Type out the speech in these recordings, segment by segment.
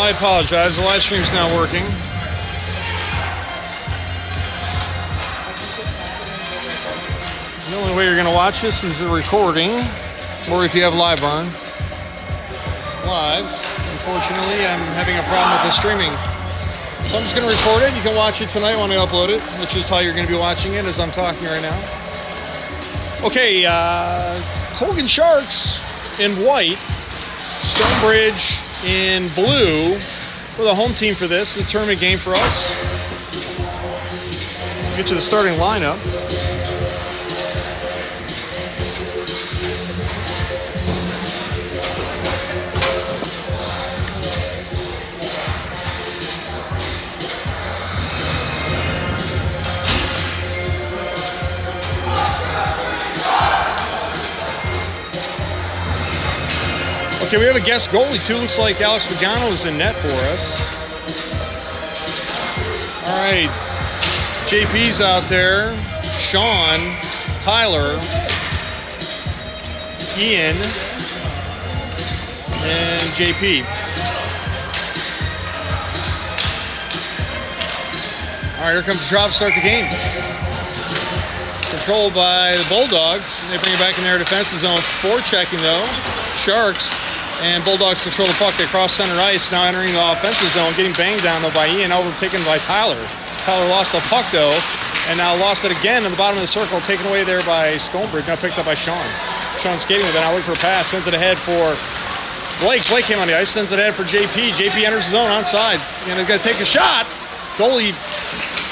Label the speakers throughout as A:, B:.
A: I apologize. The live stream's now working. The only way you're going to watch this is the recording, or if you have live on. Live. Unfortunately, I'm having a problem with the streaming. So I'm just going to record it. You can watch it tonight when I upload it, which is how you're going to be watching it as I'm talking right now. Okay, Colgan Sharks in white, Stonebridge in blue. We're the home team for this, the tournament game for us. Get to the starting lineup. Okay, we have a guest goalie too. Looks like Alex Pagano is in net for us. All right, JP's out there. Sean, Tyler, Ian, and JP. All right, here comes the drop to start the game. Controlled by the Bulldogs. They bring it back in their defensive zone. Forechecking though. Sharks. And Bulldogs control the puck. They cross center ice, now entering the offensive zone, getting banged down, though, by Ian, overtaken by Tyler. Tyler lost the puck, though, and now lost it again in the bottom of the circle, taken away there by Stonebridge, now picked up by Sean. Sean skating with it, now looking for a pass, sends it ahead for Blake. Blake came on the ice, sends it ahead for JP. JP enters the zone onside, and he's going to take a shot. Goalie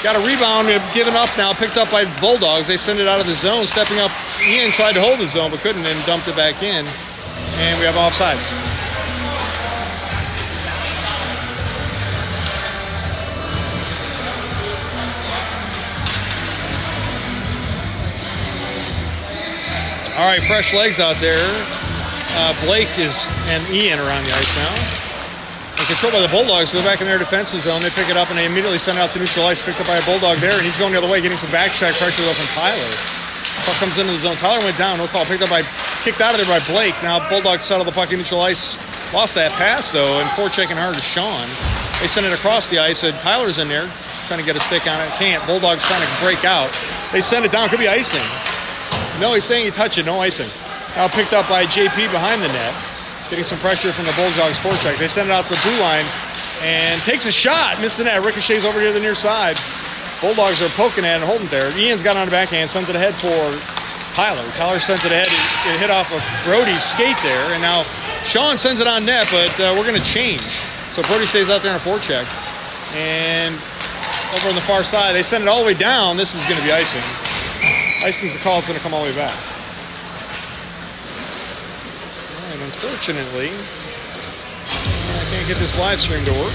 A: got a rebound, given up now, picked up by the Bulldogs. They send it out of the zone, stepping up. Ian tried to hold the zone, but couldn't, and dumped it back in. And we have offsides. All right, fresh legs out there. Blake and Ian are on the ice now. They're controlled by the Bulldogs. Go back in their defensive zone. They pick it up, and they immediately send it out to neutral ice. Picked up by a Bulldog there, and he's going the other way, getting some back check pressure though from Tyler. Puck comes into the zone. Tyler went down. No call. Picked out of there by Blake. Now Bulldogs settle the puck in neutral ice. Lost that pass, though, and forechecking hard to Sean. They send it across the ice, and Tyler's in there trying to get a stick on it. Can't. Bulldogs trying to break out. They send it down. Could be icing. No, he's saying you touch it. No icing. Now picked up by JP behind the net. Getting some pressure from the Bulldogs forecheck. They send it out to the blue line and takes a shot. Missed the net. Ricochets over here to the near side. Bulldogs are poking at it and holding it there. Ian's got on the backhand. Sends it ahead for Tyler. Tyler sends it ahead. It hit off of Brody's skate there. And now Sean sends it on net, but we're going to change. So Brody stays out there on a forecheck. And over on the far side, they send it all the way down. This is going to be icing. Icing's the call. It's going to come all the way back. All right, unfortunately, I can't get this live stream to work.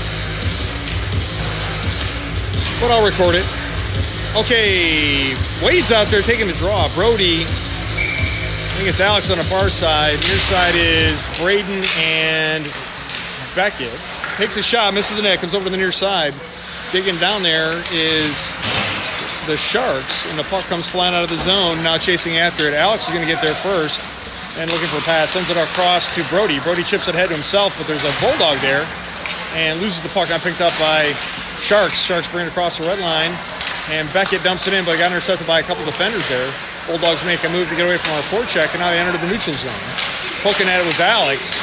A: But I'll record it. Okay, Wade's out there taking the draw. Brody, I think it's Alex on the far side. Near side is Braden and Beckett. Takes a shot, misses the net, comes over to the near side. Digging down there is the Sharks, and the puck comes flying out of the zone, now chasing after it. Alex is going to get there first and looking for a pass. Sends it across to Brody. Brody chips it ahead to himself, but there's a Bulldog there and loses the puck. Now picked up by Sharks. Sharks bring it across the red line, and Beckett dumps it in, but got intercepted by a couple defenders there. Bulldogs make a move to get away from our forecheck, and now they enter the neutral zone. Poking at it was Alex,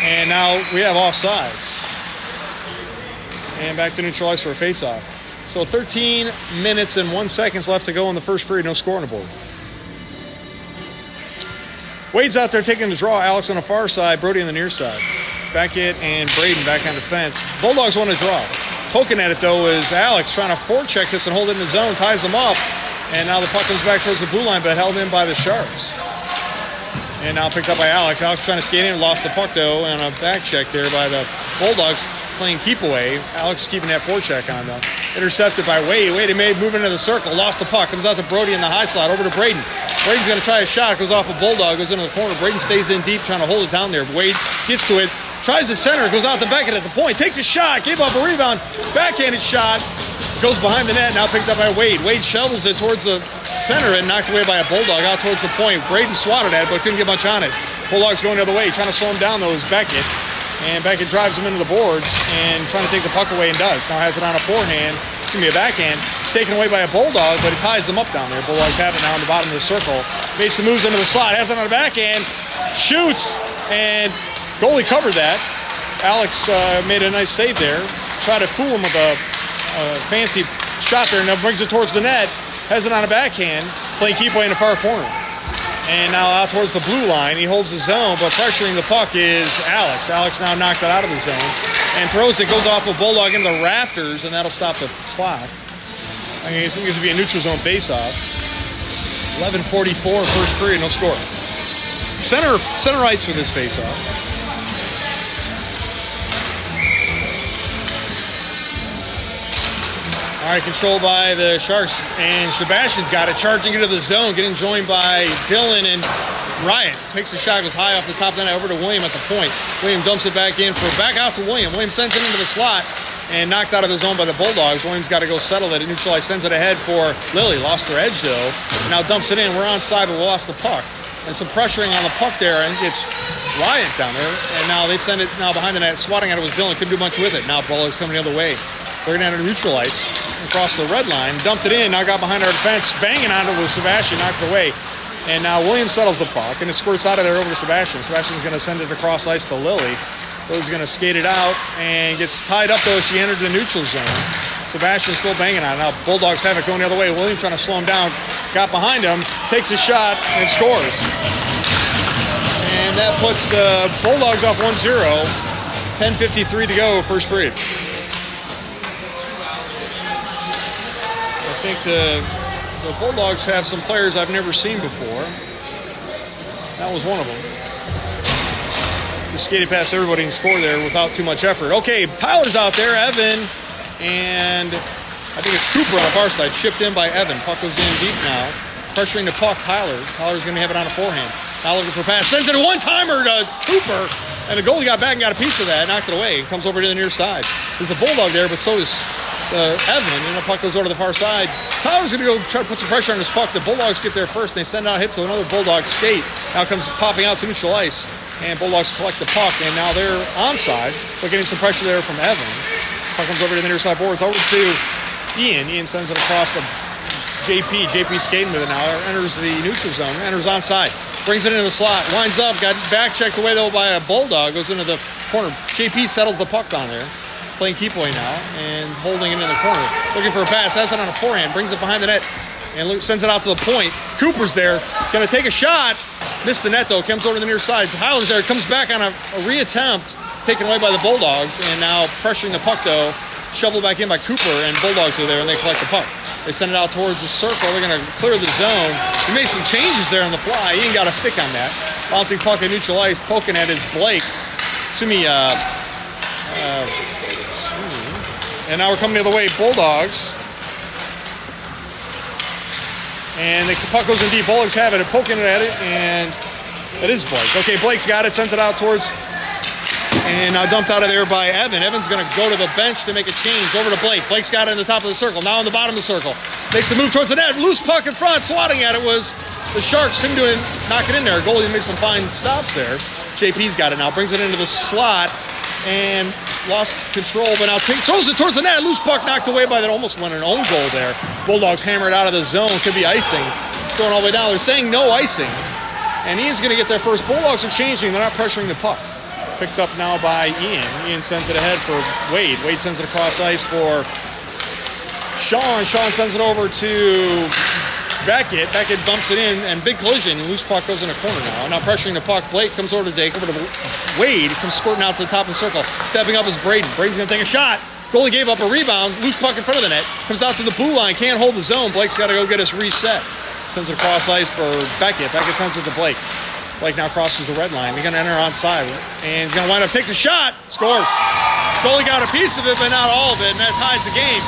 A: and now we have offsides. And back to neutral ice for a face-off. So 13 minutes and 1 second left to go in the first period. No score on the board. Wade's out there taking the draw. Alex on the far side, Brody on the near side. Beckett and Braden back on defense. Bulldogs want to draw. Poking at it, though, is Alex trying to forecheck this and hold it in the zone, ties them up. And now the puck comes back towards the blue line, but held in by the Sharks. And now picked up by Alex. Alex trying to skate in, lost the puck, though, and a back check there by the Bulldogs playing keep away. Alex is keeping that forecheck on, though. Intercepted by Wade. Wade made move into the circle, lost the puck, comes out to Brody in the high slot, over to Braden. Braden's going to try a shot, goes off a Bulldog, goes into the corner. Braden stays in deep, trying to hold it down there. Wade gets to it, tries the center, goes out to Beckett at the point, takes a shot, gave up a rebound, backhanded shot, goes behind the net, now picked up by Wade. Wade shovels it towards the center and knocked away by a Bulldog out towards the point. Braden swatted at it, but couldn't get much on it. Bulldogs going the other way, trying to slow him down, though, is Beckett. And Beckett drives him into the boards and trying to take the puck away and does. Now has it on a forehand, excuse me, a backhand, taken away by a Bulldog, but it ties them up down there. Bulldogs have it now on the bottom of the circle. Makes the moves into the slot, has it on the backhand, shoots, and goalie covered that. Alex made a nice save there. Tried to fool him with a fancy shot there, and now brings it towards the net. Has it on a backhand, playing keep away in the far corner. And now out towards the blue line, he holds the zone, but pressuring the puck is Alex. Alex now knocked it out of the zone and throws it, goes off a Bulldog into the rafters, and that'll stop the clock. I mean, it's going to be a neutral zone face-off. 11:44, first period, no score. Center ice for this face-off. All right, controlled by the Sharks, and Sebastian's got it, charging into the zone, getting joined by Dylan and Riot. Takes a shot, goes high off the top of the net over to William at the point. William dumps it back out to William. William sends it into the slot and knocked out of the zone by the Bulldogs. Williams got to go settle it. Neutralize, sends it ahead for Lily. Lost her edge though. Now dumps it in. We're onside, but we lost the puck. And some pressuring on the puck there, and it's Riot down there. And now they send it now behind the net. Swatting at it was Dylan. Couldn't do much with it. Now Bulldogs coming the other way. They're going to have to neutralize across the red line. Dumped it in. Now got behind our defense. Banging on it with Sebastian. Knocked it away. And now Williams settles the puck, and it squirts out of there over to Sebastian. Sebastian's going to send it across ice to Lily. Lily's going to skate it out and gets tied up, though. She entered the neutral zone. Sebastian's still banging on it. Now Bulldogs have it going the other way. Williams trying to slow him down. Got behind him. Takes a shot and scores. And that puts the Bulldogs up 1-0. 10:53 to go, first period. I think the Bulldogs have some players I've never seen before. That was one of them. Just skated past everybody and scored there without too much effort. Okay, Tyler's out there, Evan, and I think it's Cooper on the far side, shipped in by Evan. Puck goes in deep now. Pressuring the puck, Tyler. Tyler's going to have it on a forehand. Now looking for a pass. Sends it a one-timer to Cooper, and the goalie got back and got a piece of that, knocked it away. Comes over to the near side. There's a Bulldog there, but so is Evan, and the puck goes over to the far side. Tyler's going to go try to put some pressure on this puck. The Bulldogs get there first. They send out hits to another Bulldog skate. Now comes popping out to neutral ice, and Bulldogs collect the puck, and now they're onside. They're getting some pressure there from Evan. Puck comes over to the near side boards, over to Ian. Ian sends it across the JP. JP skating with it now. Enters the neutral zone. Enters onside. Brings it into the slot. Winds up. Got back checked away though by a Bulldog. Goes into the corner. JP settles the puck down there. Playing keep away now and holding it in the corner. Looking for a pass. Has it on a forehand. Brings it behind the net and sends it out to the point. Cooper's there. Going to take a shot. Missed the net though. Comes over to the near side. Tyler's there. Comes back on a reattempt. Taken away by the Bulldogs. And now pressuring the puck though. Shoveled back in by Cooper, and Bulldogs are there and they collect the puck. They send it out towards the circle. They're going to clear the zone. He made some changes there on the fly. He ain't got a stick on that. Bouncing puck at neutral ice. Poking at his Blake. And now we're coming the other way, Bulldogs. And the puck goes in deep. Bulldogs have it. They're poking at it, and it is Blake. Okay, Blake's got it. Sends it out towards, and now dumped out of there by Evan. Evan's going to go to the bench to make a change over to Blake. Blake's got it in the top of the circle. Now on the bottom of the circle. Makes the move towards the net. Loose puck in front. Swatting at it was the Sharks. Couldn't do it. Knock it in there. Goalie made some fine stops there. JP's got it now. Brings it into the slot. And lost control, but now throws it towards the net. Loose puck knocked away by that. Almost won an own goal there. Bulldogs hammered out of the zone. Could be icing. It's going all the way down. They're saying no icing. And Ian's going to get there first. Bulldogs are changing. They're not pressuring the puck. Picked up now by Ian. Ian sends it ahead for Wade. Wade sends it across ice for Sean. Sean sends it over to Beckett. Beckett bumps it in, and big collision. Loose puck goes in a corner now. Now pressuring the puck. Blake comes over to Dake. Over to Wade. Comes squirting out to the top of the circle. Stepping up is Braden. Braden's going to take a shot. Goalie gave up a rebound. Loose puck in front of the net. Comes out to the blue line. Can't hold the zone. Blake's got to go get us reset. Sends it across ice for Beckett. Beckett sends it to Blake. Blake now crosses the red line. He's going to enter onside. And he's going to wind up, takes a shot, scores. Goalie got a piece of it, but not all of it. And that ties the game.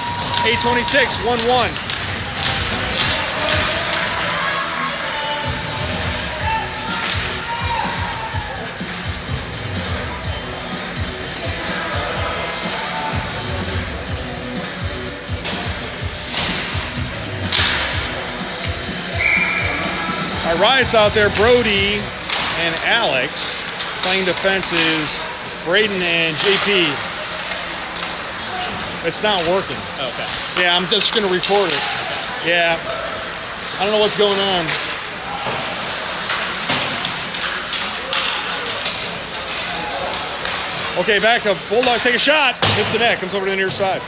A: 8:26, 1-1. Riot's out there. Brody and Alex. Playing defense is Braden and JP. It's not working.
B: Okay.
A: Yeah, I'm just going to record it. Yeah. I don't know what's going on. Okay, back up. Bulldogs take a shot. Miss the net. Comes over to the near side.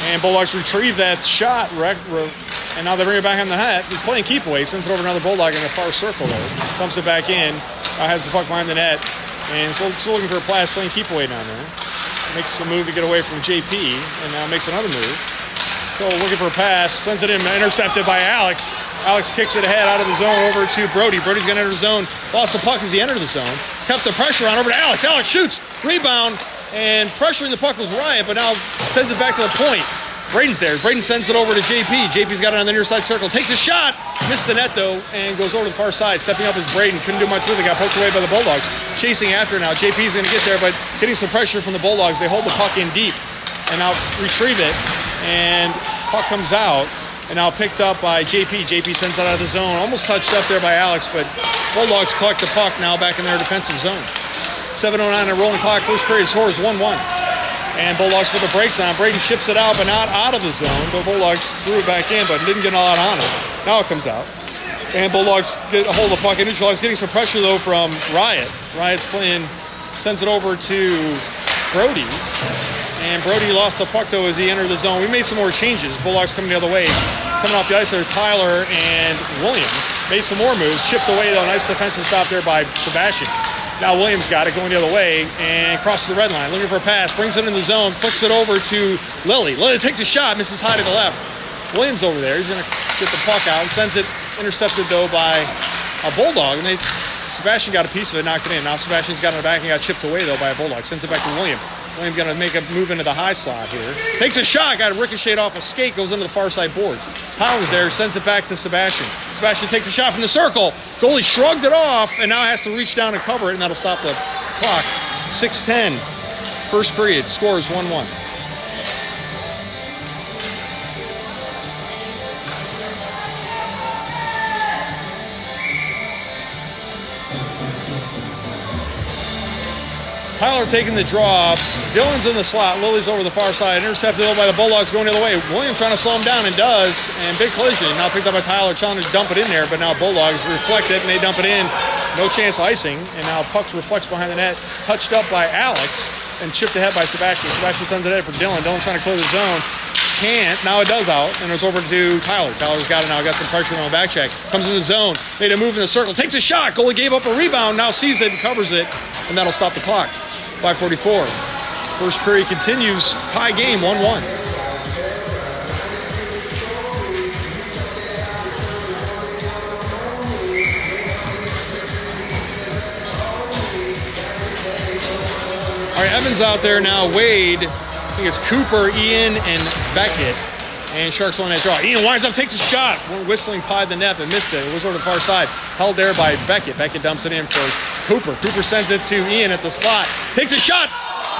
A: And Bulldogs retrieve that shot. And now they bring it back on the net. He's playing keep away. Sends it over another Bulldog in the far circle there. Dumps it back in. Has the puck behind the net. And still looking for a pass. Playing keep away down there. Makes a move to get away from JP. And now makes another move. So looking for a pass. Sends it in. Intercepted by Alex. Alex kicks it ahead out of the zone over to Brody. Brody's going to enter the zone. Lost the puck as he entered the zone. Kept the pressure on over to Alex. Alex shoots. Rebound. And pressuring the puck was Riot, but now sends it back to the point. Braden's there. Braden sends it over to JP. JP's got it on the near side circle. Takes a shot. Missed the net, though, and goes over to the far side. Stepping up is Braden. Couldn't do much with it. Got poked away by the Bulldogs. Chasing after now. JP's going to get there, but getting some pressure from the Bulldogs. They hold the puck in deep and now retrieve it. And puck comes out. And now picked up by JP. JP sends it out of the zone. Almost touched up there by Alex, but Bulldogs collect the puck now back in their defensive zone. 7:09 on a rolling clock. First period score is 1-1. And Bulldogs put the brakes on. Braden chips it out, but not out of the zone. But Bulldogs threw it back in, but didn't get a lot on it. Now it comes out. And Bulldogs get a hold of the puck and neutralize. Getting some pressure, though, from Riot. Riot's playing, sends it over to Brody. And Brody lost the puck, though, as he entered the zone. We made some more changes. Bulldogs coming the other way. Coming off the ice there, Tyler and William. Made some more moves. Chipped away, though. Nice defensive stop there by Sebastian. Now Williams got it going the other way and crosses the red line. Looking for a pass. Brings it in the zone. Flicks it over to Lily. Lily takes a shot. Misses high to the left. Williams over there. He's going to get the puck out and sends it. Intercepted, though, by a Bulldog. And Sebastian got a piece of it, knocked it in. Now Sebastian's got it back and got chipped away, though, by a Bulldog. Sends it back to William. Williams going to make a move into the high slot here. Takes a shot. Got a ricocheted off a skate. Goes into the far side boards. Tyler's there. Sends it back to Sebastian. Sebastian takes a shot from the circle. Goalie shrugged it off and now has to reach down and cover it, and that'll stop the clock. 6:10. First period. Score is 1-1. Tyler taking the draw. Dylan's in the slot. Lily's over the far side. Intercepted by the Bulldogs going the other way. Williams trying to slow him down and does. And big collision. Now picked up by Tyler. Trying to dump it in there. But now Bulldogs reflect it and they dump it in. No chance icing. And now puck reflects behind the net. Touched up by Alex. And chipped ahead by Sebastian. Sebastian sends it ahead for Dylan. Dylan's trying to clear the zone. Can't. Now it does out. And it's over to Tyler. Tyler's got it now. Got some pressure on the back check. Comes in the zone. Made a move in the circle. Takes a shot. Goalie gave up a rebound. Now sees it and covers it. And that'll stop the clock. 5:44. First period continues. Tie game, 1-1. All right, Evans out there now. Wade, I think it's Cooper, Ian, and Beckett. And Sharks won that draw. Ian winds up, takes a shot. Whistling pied the net, but missed it. It was over the far side. Held there by Beckett. Beckett dumps it in for Cooper. Cooper sends it to Ian at the slot. Takes a shot.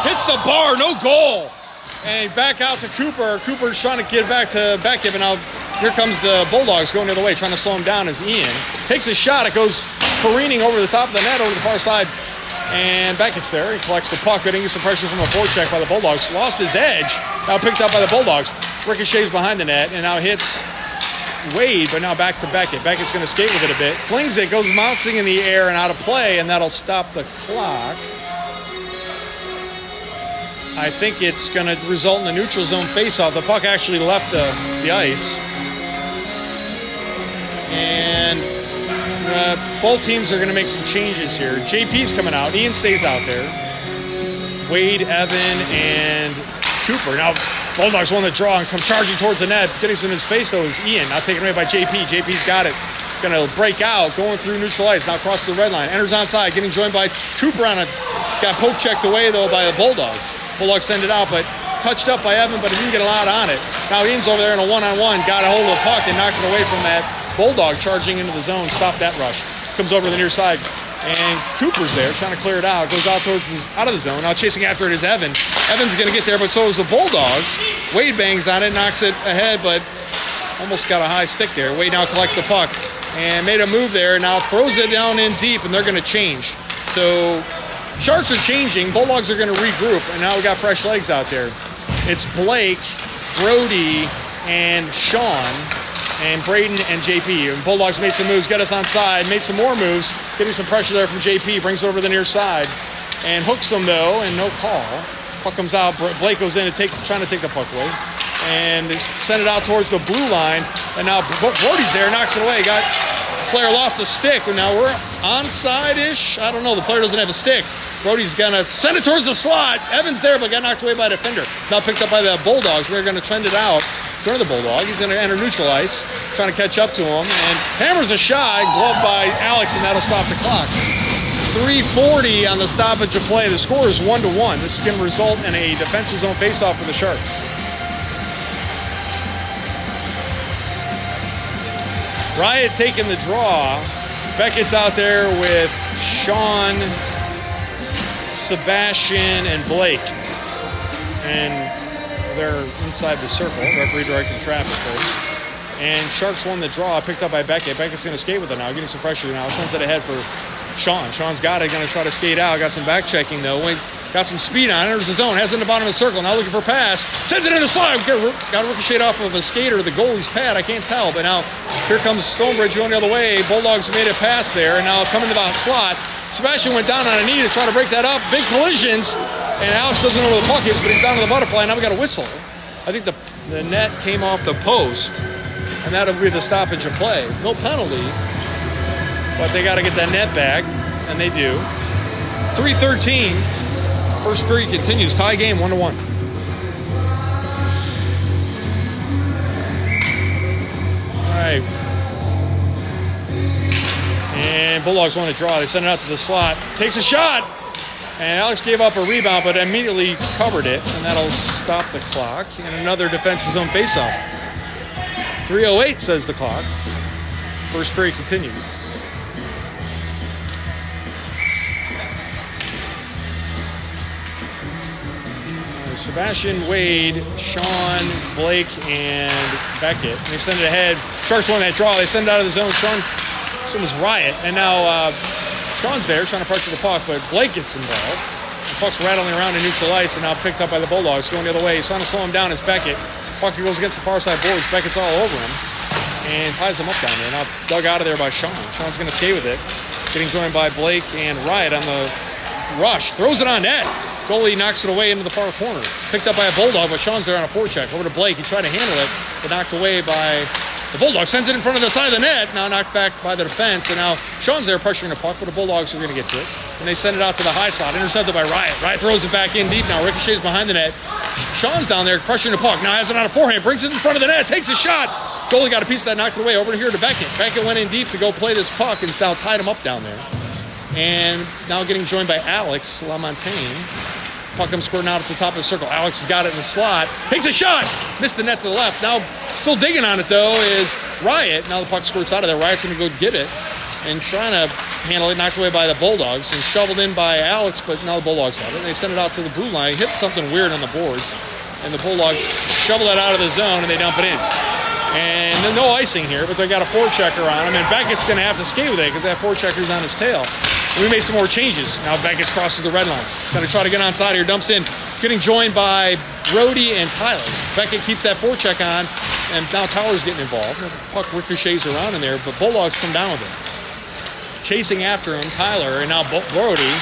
A: Hits the bar. No goal. And back out to Cooper. Cooper's trying to get back to Beckett. And now here comes the Bulldogs going the other way, trying to slow him down as Ian takes a shot. It goes careening over the top of the net over the far side. And Beckett's there. He collects the puck, getting some pressure from a forecheck by the Bulldogs. Lost his edge. Now picked up by the Bulldogs. Ricochets behind the net and now hits Wade, but now back to Beckett. Beckett's going to skate with it a bit. Flings it, goes bouncing in the air and out of play, and that'll stop the clock. I think it's going to result in a neutral zone faceoff. The puck actually left the ice. And both teams are going to make some changes here. JP's coming out. Ian stays out there. Wade, Evan, and Cooper. Now, Bulldogs won the draw and come charging towards the net. Getting some in his face, though, is Ian. Now taken away by JP. JP's got it. Going to break out, going through neutral ice. Now crosses the red line. Enters onside, getting joined by Cooper on a... Got poke checked away, though, by the Bulldogs. Bulldogs send it out, but touched up by Evan, but he didn't get a lot on it. Now Ian's over there in a one-on-one. Got a hold of the puck and knocked it away from that Bulldog charging into the zone. Stopped that rush. Comes over to the near side. And Cooper's there trying to clear it out. Goes out out of the zone. Now chasing after it is Evan. Evan's going to get there, but so is the Bulldogs. Wade bangs on it, knocks it ahead, but almost got a high stick there. Wade now collects the puck and made a move there. Now throws it down in deep, and they're going to change. So Sharks are changing. Bulldogs are going to regroup, and now we got fresh legs out there. It's Blake, Brody, and Sean, and Braden and JP. And Bulldogs made some moves, get us on side, made some more moves, getting some pressure there from JP, brings it over the near side, and hooks them though, and no call. Puck comes out, Blake goes in and trying to take the puck away. And they send it out towards the blue line, and now Brody's there, knocks it away. Player lost a stick, and now we're onside-ish. I don't know, the player doesn't have a stick. Brody's gonna send it towards the slot. Evans there, but got knocked away by a defender. Now picked up by the Bulldogs. They're gonna trend it out. Turn the Bulldog. He's gonna enter neutral ice, trying to catch up to him, and hammers a shot, gloved by Alex, and that'll stop the clock. 3:40 on the stoppage of play. The score is 1-1. This is gonna result in a defensive zone faceoff for the Sharks. Riot taking the draw. Beckett's out there with Sean, Sebastian, and Blake. And they're inside the circle. Referee directed traffic there. And Sharks won the draw, picked up by Beckett. Beckett's going to skate with it now, getting some pressure now. Sends it ahead for Sean. Sean's got it, going to try to skate out. Got some back checking though. Got some speed on, enters the zone, has it in the bottom of the circle. Now looking for a pass, sends it in the slot. Got a ricochet off of a skater, the goalie's pad. I can't tell, but now here comes Stonebridge going the other way. Bulldogs made a pass there, and now coming to the slot. Sebastian went down on a knee to try to break that up. Big collisions, and Alex doesn't know where the puck is, but he's down to the butterfly. Now we got a whistle. I think the net came off the post, and that'll be the stoppage of play. No penalty, but they got to get that net back, and they do. 3:13. First period continues. Tie game, 1-1. All right. And Bulldogs want to draw. They send it out to the slot. Takes a shot. And Alex gave up a rebound, but immediately covered it. And that'll stop the clock. And another defensive zone faceoff. 3:08 says the clock. First period continues. Sebastian, Wade, Sean, Blake, and Beckett. And they send it ahead. Sharks won that draw. They send it out of the zone. Sean was Riot. And now Sean's there trying to pressure the puck, but Blake gets involved. The puck's rattling around in neutral ice and now picked up by the Bulldogs going the other way. He's trying to slow him down as Beckett. Puck goes against the far side boards. Beckett's all over him and ties him up down there. Now dug out of there by Sean. Sean's going to skate with it. Getting joined by Blake and Riot on the rush. Throws it on net. Goalie knocks it away into the far corner. Picked up by a Bulldog, but Sean's there on a forecheck. Over to Blake. He tried to handle it, but knocked away by the Bulldog. Sends it in front of the side of the net. Now knocked back by the defense. And now Sean's there pressuring the puck, but the Bulldogs are going to get to it. And they send it out to the high slot. Intercepted by Riot. Riot throws it back in deep now. Ricochets behind the net. Sean's down there pressuring the puck. Now has it on a forehand. Brings it in front of the net. Takes a shot. Goalie got a piece of that, knocked it away. Over here to Beckett. Beckett went in deep to go play this puck and now tied him up down there. And now getting joined by Alex Lamontagne. Puck comes squirting out at the top of the circle. Alex has got it in the slot. Takes a shot. Missed the net to the left. Now still digging on it, though, is Riot. Now the puck squirts out of there. Riot's going to go get it and trying to handle it. Knocked away by the Bulldogs and shoveled in by Alex, but now the Bulldogs have it. And they send it out to the blue line. Hit something weird on the boards. And the Bulldogs shovel it out of the zone, and they dump it in. And no icing here, but they got a forechecker on him. And Beckett's going to have to skate with it because that forechecker's on his tail. And we made some more changes. Now Beckett crosses the red line. Going to try to get onside here. Dumps in. Getting joined by Brody and Tyler. Beckett keeps that forecheck on. And now Tyler's getting involved. The puck ricochets around in there, but Bulldogs come down with it. Chasing after him, Tyler, and now Brody.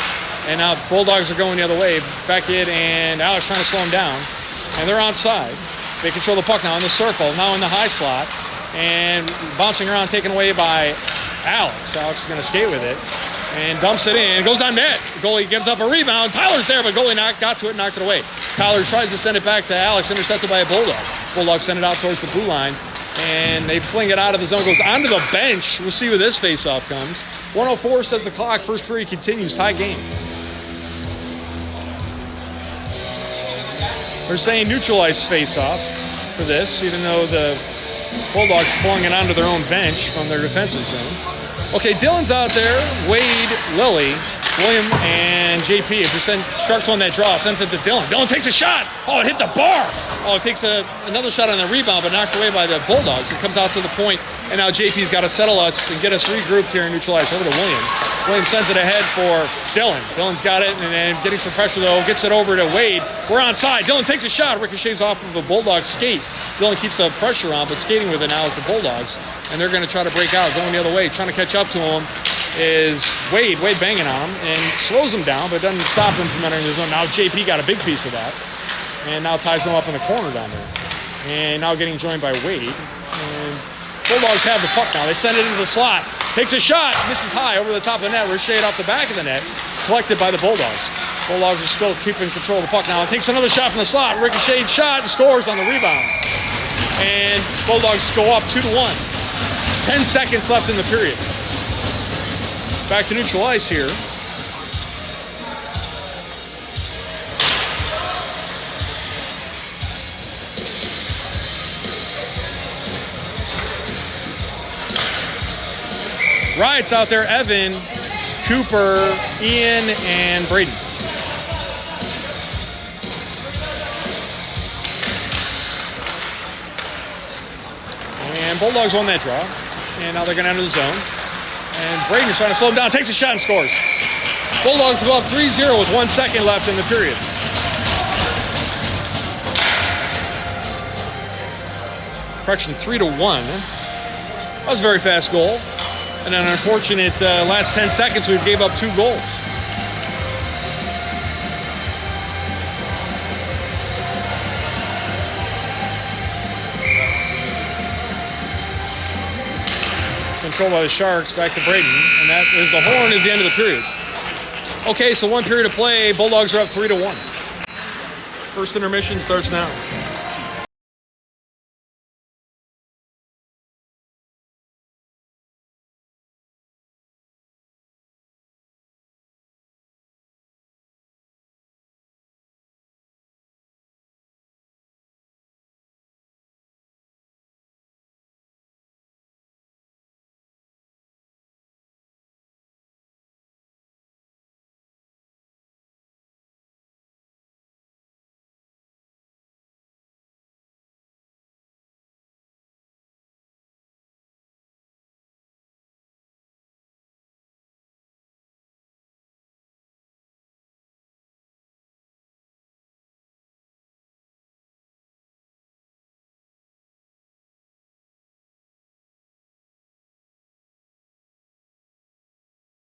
A: And now Bulldogs are going the other way. Beckett and Alex trying to slow him down. And they're onside. They control the puck now in the circle, now in the high slot, and bouncing around, taken away by Alex. Alex is going to skate with it and dumps it in. Goes on net. The goalie gives up a rebound. Tyler's there, but goalie got to it and knocked it away. Tyler tries to send it back to Alex, intercepted by a Bulldog. Bulldog send it out towards the blue line, and they fling it out of the zone. Goes onto the bench. We'll see where this face-off comes. 1:04 says the clock. First period continues. Tie game. They're saying neutral ice face-off for this, even though the Bulldogs flung it onto their own bench from their defensive zone. Okay, Dylan's out there. Wade, Lily, William, and JP. If we send Sharks on that draw, sends it to Dylan. Dylan takes a shot. Oh, it hit the bar. Oh, it takes another shot on the rebound, but knocked away by the Bulldogs. It comes out to the point, and now JP's got to settle us and get us regrouped here in neutral ice. Over to William. Williams sends it ahead for Dylan. Dylan's got it, and then getting some pressure, though, gets it over to Wade. We're onside. Dylan takes a shot. Ricochets off of a Bulldogs skate. Dylan keeps the pressure on, but skating with it now is the Bulldogs. And they're going to try to break out, going the other way. Trying to catch up to him is Wade. Wade banging on him and slows him down, but doesn't stop him from entering the zone. Now JP got a big piece of that. And now ties them up in the corner down there. And now getting joined by Wade. And Bulldogs have the puck now. They send it into the slot. Takes a shot. Misses high over the top of the net. Ricocheted off the back of the net. Collected by the Bulldogs. Bulldogs are still keeping control of the puck now. It takes another shot from the slot. Ricocheted shot and scores on the rebound. And Bulldogs go up 2-1. 10 seconds left in the period. Back to neutral ice here. Riots out there, Evan, Cooper, Ian, and Braden. And Bulldogs won that draw. And now they're going to enter the zone. And Braden's trying to slow him down, takes a shot and scores. Bulldogs go up 3-0 with 1 second left in the period. Correction, 3-1. That was a very fast goal. And an unfortunate last 10 seconds, we gave up 2 goals. Controlled by the Sharks, back to Braden. And that is the horn is the end of the period. Okay, so 1 period of play. Bulldogs are up 3-1. First intermission starts now.